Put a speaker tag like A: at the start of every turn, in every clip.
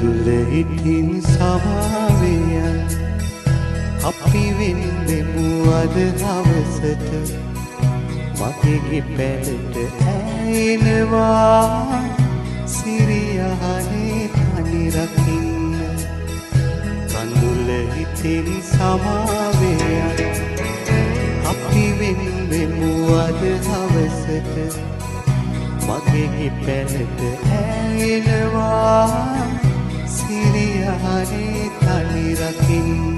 A: කඳුල ඉතින් සමාවෙයන් අපි වෙන්නෙමු අද හවසට මගේ පැලට ඇෙනවා සිරියහනේ තනි රකින්න කඳුල ඉතින් සමාවෙයන් අපි වෙන්නෙමු අද හවසට මගේ පැලට ඇෙනවා සිරියහනේ තනි රකින්න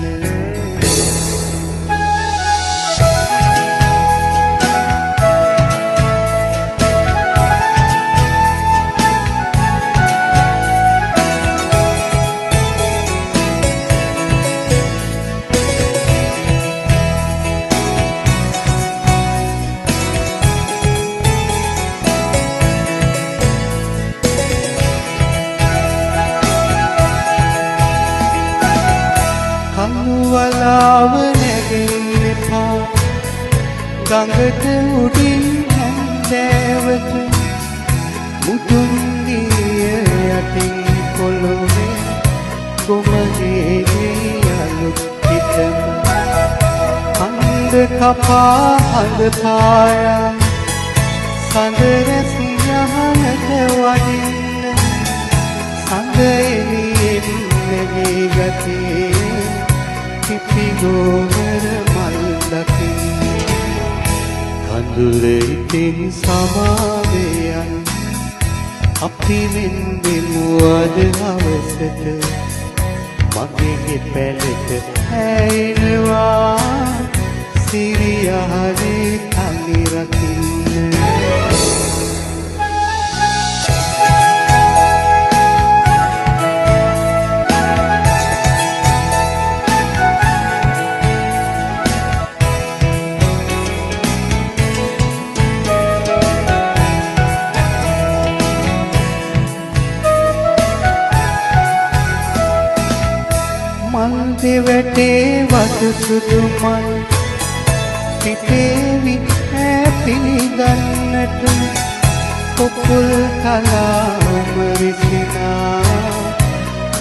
A: කනුවලාව නැගෙන්න එපා ගඟට උඩින් හැන්දෑවට මුදුන් දිය යටින් පොළොවේ ගොමගේ අලුත් පිටම හඳ කපා හඳ පායා සඳ රැස් යහනට වඩින්න සඳ එළියෙන් නැගී ගතේ පිපිගෝවර මල් දකින්න කඳුල ඉතින් සමාවෙයන් අපි වෙන්නෙමු අද හවසට මගේ පැලට ඇෙනවා සිරියහනේ තනි රකින්න මල් දෙවැටේ වතු සුදු මල් පිටේවි පිළිගන්නට පොකුල් කලාම විසිනා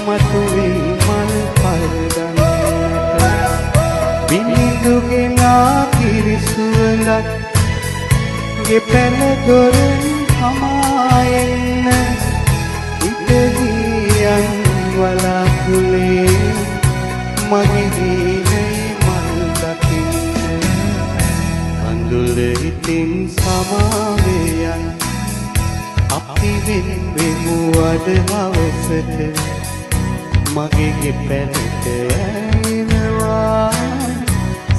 A: මතුවී මල් පල්දන්නට බිනිඳුගෙනා කිරිසුවලත් ගෙපැල දොරෙන් හමායෙන්න ඉතදියන් වලාකුලේ මගේ දීනේ මල් දකින්න කඳුල ඉතින් සමාවෙයන් අපි වෙන්නෙමු අද හවසට මගේ පැලට ඇෙනවා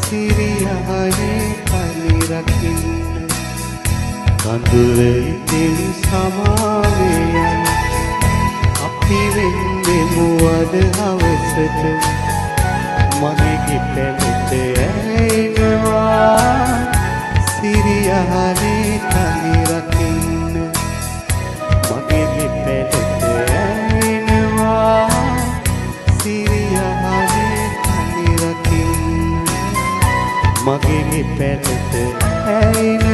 A: සිරියහනේ තනි රකින්න කඳුල ඉතින් සමාවෙයන් අපි වෙන්නෙමු අද හවසට මගේ පැලට ඇෙනවා සිරියහනේ තනි රකින්න මගේ පැලට ඇෙනවා සිරියහනේ තනි රකින්න මගේ පැලට ඇෙනවා